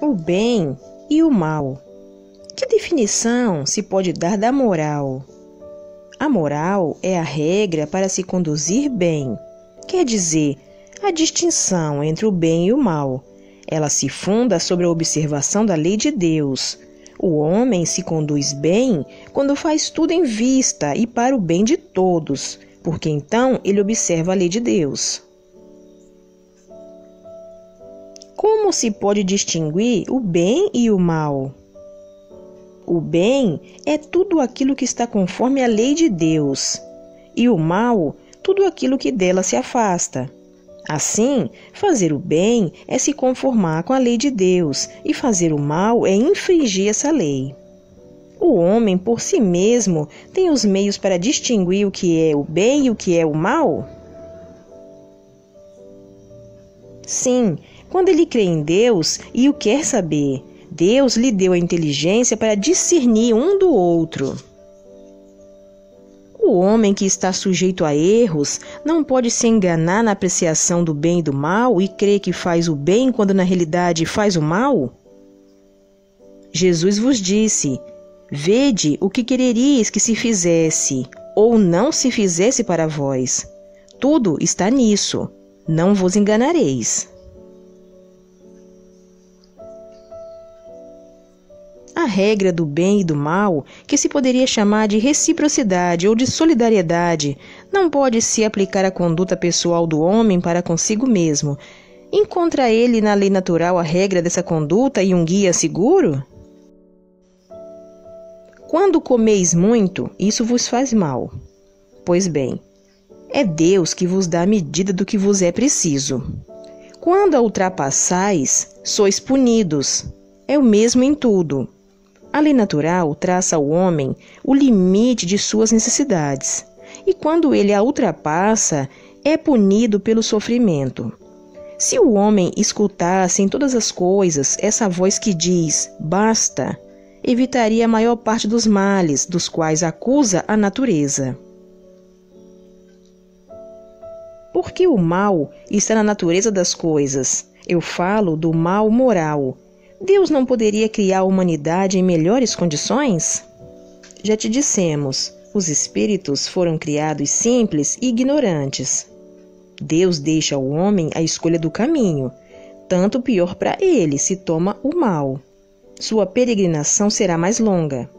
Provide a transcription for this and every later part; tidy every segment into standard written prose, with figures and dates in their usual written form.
O bem e o mal. Que definição se pode dar da moral? A moral é a regra para se conduzir bem. Quer dizer, a distinção entre o bem e o mal. Ela se funda sobre a observação da lei de Deus. O homem se conduz bem quando faz tudo em vista e para o bem de todos, porque então ele observa a lei de Deus. Como se pode distinguir o bem e o mal? O bem é tudo aquilo que está conforme a lei de Deus, e o mal, tudo aquilo que dela se afasta. Assim, fazer o bem é se conformar com a lei de Deus, e fazer o mal é infringir essa lei. O homem, por si mesmo, tem os meios para distinguir o que é o bem e o que é o mal? Sim, quando ele crê em Deus e o quer saber, Deus lhe deu a inteligência para discernir um do outro. O homem que está sujeito a erros não pode se enganar na apreciação do bem e do mal e crer que faz o bem quando na realidade faz o mal? Jesus vos disse: vede o que quereríeis que se fizesse, ou não se fizesse para vós. Tudo está nisso. Não vos enganareis. A regra do bem e do mal, que se poderia chamar de reciprocidade ou de solidariedade, não pode se aplicar à conduta pessoal do homem para consigo mesmo. Encontra ele na lei natural a regra dessa conduta e um guia seguro? Quando comeis muito, isso vos faz mal. Pois bem, é Deus que vos dá a medida do que vos é preciso. Quando a ultrapassais, sois punidos. É o mesmo em tudo. A lei natural traça ao homem o limite de suas necessidades, e quando ele a ultrapassa, é punido pelo sofrimento. Se o homem escutasse em todas as coisas essa voz que diz, basta, evitaria a maior parte dos males, dos quais acusa a natureza. Porque o mal está na natureza das coisas. Eu falo do mal moral. Deus não poderia criar a humanidade em melhores condições? Já te dissemos, os espíritos foram criados simples e ignorantes. Deus deixa ao homem a escolha do caminho, tanto pior para ele se toma o mal. Sua peregrinação será mais longa.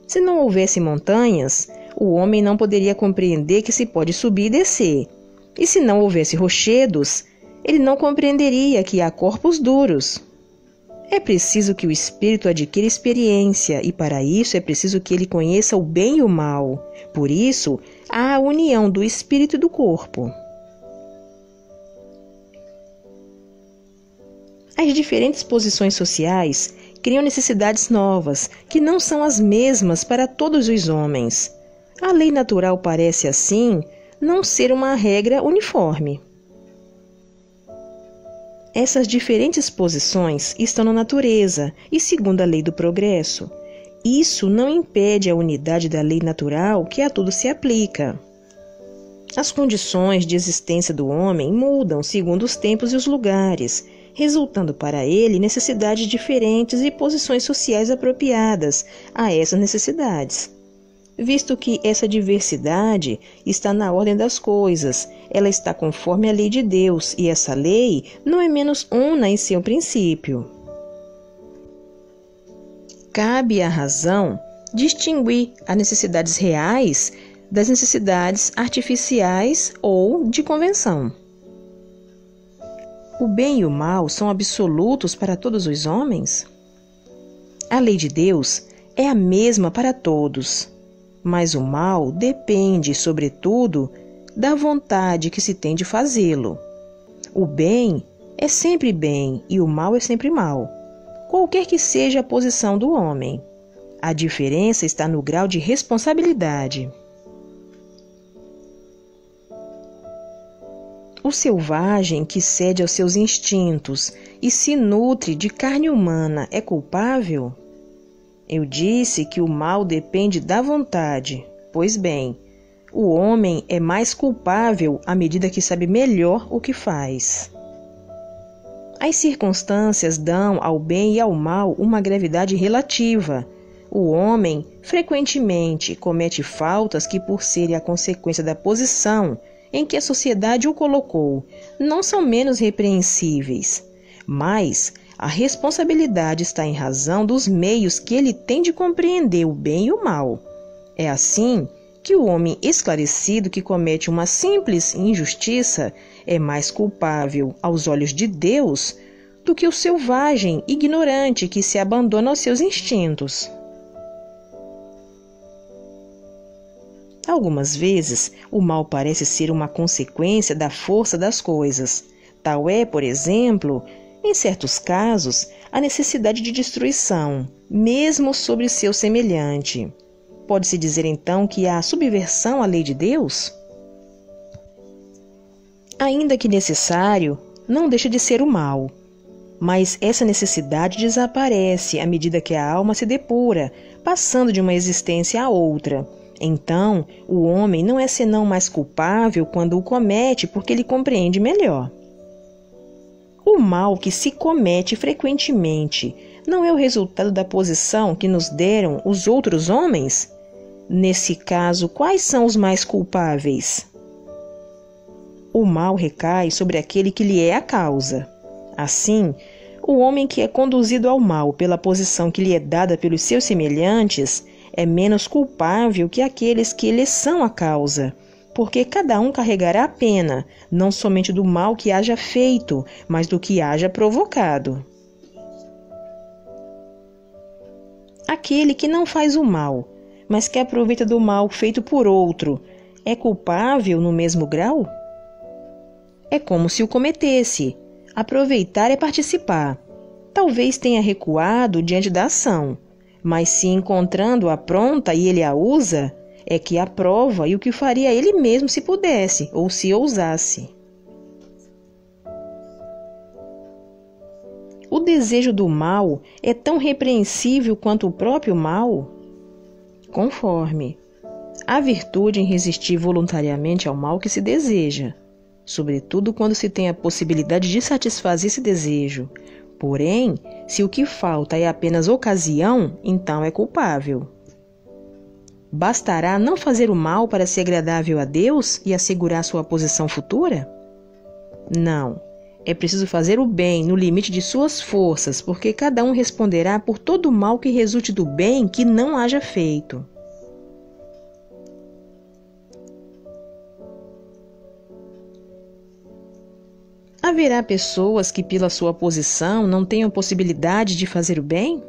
Se não houvesse montanhas, o homem não poderia compreender que se pode subir e descer. E se não houvesse rochedos, ele não compreenderia que há corpos duros. É preciso que o espírito adquira experiência e para isso é preciso que ele conheça o bem e o mal. Por isso, há a união do espírito e do corpo. As diferentes posições sociais criam necessidades novas, que não são as mesmas para todos os homens. A lei natural parece, assim, não ser uma regra uniforme. Essas diferentes posições estão na natureza e segundo a lei do progresso. Isso não impede a unidade da lei natural que a tudo se aplica. As condições de existência do homem mudam segundo os tempos e os lugares, resultando para ele necessidades diferentes e posições sociais apropriadas a essas necessidades. Visto que essa diversidade está na ordem das coisas, ela está conforme a lei de Deus, e essa lei não é menos una em seu princípio. Cabe à razão distinguir as necessidades reais das necessidades artificiais ou de convenção. O bem e o mal são absolutos para todos os homens? A lei de Deus é a mesma para todos. Mas o mal depende, sobretudo, da vontade que se tem de fazê-lo. O bem é sempre bem e o mal é sempre mal, qualquer que seja a posição do homem. A diferença está no grau de responsabilidade. O selvagem que cede aos seus instintos e se nutre de carne humana é culpável? Eu disse que o mal depende da vontade. Pois bem, o homem é mais culpável à medida que sabe melhor o que faz. As circunstâncias dão ao bem e ao mal uma gravidade relativa. O homem, frequentemente, comete faltas que, por serem a consequência da posição em que a sociedade o colocou, não são menos repreensíveis. Mas a responsabilidade está em razão dos meios que ele tem de compreender o bem e o mal. É assim que o homem esclarecido que comete uma simples injustiça é mais culpável aos olhos de Deus do que o selvagem ignorante que se abandona aos seus instintos. Algumas vezes, o mal parece ser uma consequência da força das coisas. Tal é, por exemplo, em certos casos, a necessidade de destruição, mesmo sobre seu semelhante. Pode-se dizer então que há subversão à lei de Deus? Ainda que necessário, não deixa de ser o mal. Mas essa necessidade desaparece à medida que a alma se depura, passando de uma existência a outra. Então, o homem não é senão mais culpável quando o comete porque ele compreende melhor. O mal que se comete frequentemente não é o resultado da posição que nos deram os outros homens? Nesse caso, quais são os mais culpáveis? O mal recai sobre aquele que lhe é a causa. Assim, o homem que é conduzido ao mal pela posição que lhe é dada pelos seus semelhantes é menos culpável que aqueles que lhe são a causa, porque cada um carregará a pena, não somente do mal que haja feito, mas do que haja provocado. Aquele que não faz o mal, mas que aproveita do mal feito por outro, é culpável no mesmo grau? É como se o cometesse. Aproveitar é participar. Talvez tenha recuado diante da ação, mas se encontrando-a pronta e ele a usa, é que aprova e o que faria ele mesmo se pudesse ou se ousasse. O desejo do mal é tão repreensível quanto o próprio mal? Conforme. Há virtude em resistir voluntariamente ao mal que se deseja, sobretudo quando se tem a possibilidade de satisfazer esse desejo. Porém, se o que falta é apenas ocasião, então é culpável. Bastará não fazer o mal para ser agradável a Deus e assegurar sua posição futura? Não. É preciso fazer o bem no limite de suas forças, porque cada um responderá por todo o mal que resulte do bem que não haja feito. Haverá pessoas que, pela sua posição, não tenham possibilidade de fazer o bem?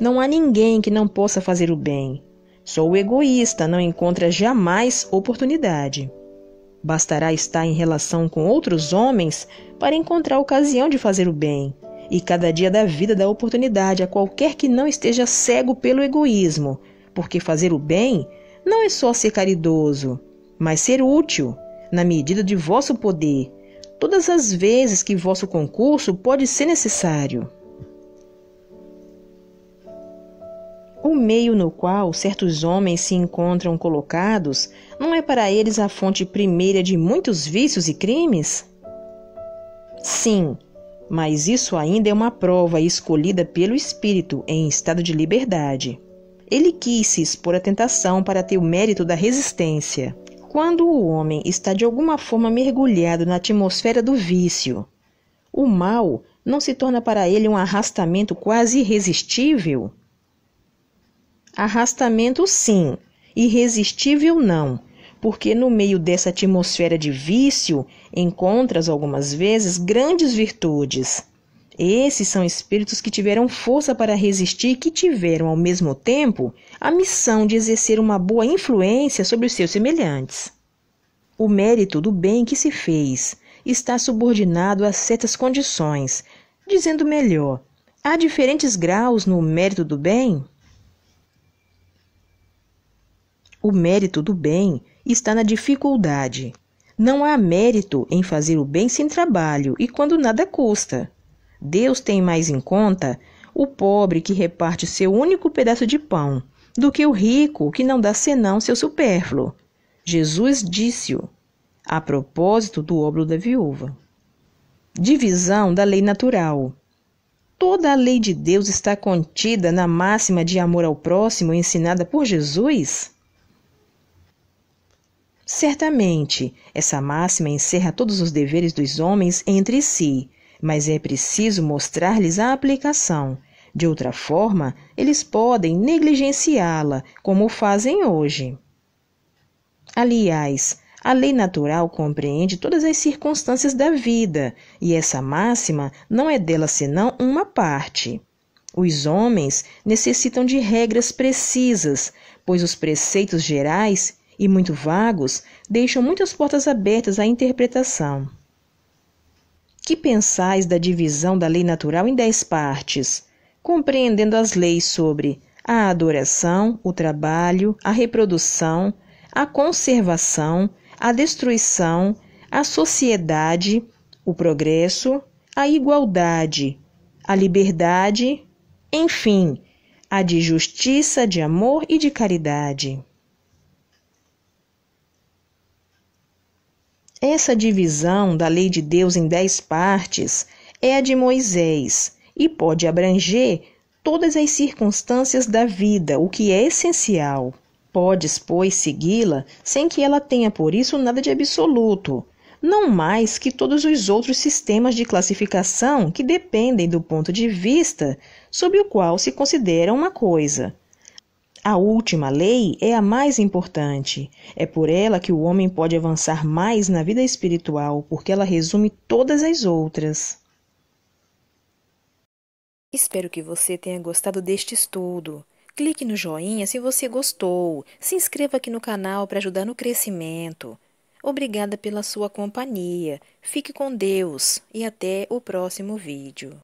Não há ninguém que não possa fazer o bem. Só o egoísta não encontra jamais oportunidade. Bastará estar em relação com outros homens para encontrar a ocasião de fazer o bem, e cada dia da vida dá oportunidade a qualquer que não esteja cego pelo egoísmo, porque fazer o bem não é só ser caridoso, mas ser útil, na medida de vosso poder, todas as vezes que vosso concurso pode ser necessário. O meio no qual certos homens se encontram colocados não é para eles a fonte primeira de muitos vícios e crimes? Sim, mas isso ainda é uma prova escolhida pelo Espírito em estado de liberdade. Ele quis se expor à tentação para ter o mérito da resistência. Quando o homem está de alguma forma mergulhado na atmosfera do vício, o mal não se torna para ele um arrastamento quase irresistível? Arrastamento sim, irresistível não, porque no meio dessa atmosfera de vício encontras algumas vezes grandes virtudes. Esses são espíritos que tiveram força para resistir e que tiveram, ao mesmo tempo, a missão de exercer uma boa influência sobre os seus semelhantes. O mérito do bem que se fez está subordinado a certas condições. Dizendo melhor, há diferentes graus no mérito do bem? O mérito do bem está na dificuldade. Não há mérito em fazer o bem sem trabalho e quando nada custa. Deus tem mais em conta o pobre que reparte seu único pedaço de pão do que o rico que não dá senão seu supérfluo. Jesus disse-o, a propósito do óbolo da viúva. Divisão da lei natural. Toda a lei de Deus está contida na máxima de amor ao próximo ensinada por Jesus? Certamente, essa máxima encerra todos os deveres dos homens entre si, mas é preciso mostrar-lhes a aplicação. De outra forma, eles podem negligenciá-la, como fazem hoje. Aliás, a lei natural compreende todas as circunstâncias da vida, e essa máxima não é dela senão uma parte. Os homens necessitam de regras precisas, pois os preceitos gerais e muito vagos deixam muitas portas abertas à interpretação. Que pensais da divisão da lei natural em 10 partes, compreendendo as leis sobre a adoração, o trabalho, a reprodução, a conservação, a destruição, a sociedade, o progresso, a igualdade, a liberdade, enfim, a de justiça, de amor e de caridade. Essa divisão da lei de Deus em 10 partes é a de Moisés e pode abranger todas as circunstâncias da vida, o que é essencial. Podes, pois, segui-la sem que ela tenha por isso nada de absoluto, não mais que todos os outros sistemas de classificação que dependem do ponto de vista sob o qual se considera uma coisa. A última lei é a mais importante. É por ela que o homem pode avançar mais na vida espiritual, porque ela resume todas as outras. Espero que você tenha gostado deste estudo. Clique no joinha se você gostou. Se inscreva aqui no canal para ajudar no crescimento. Obrigada pela sua companhia. Fique com Deus e até o próximo vídeo.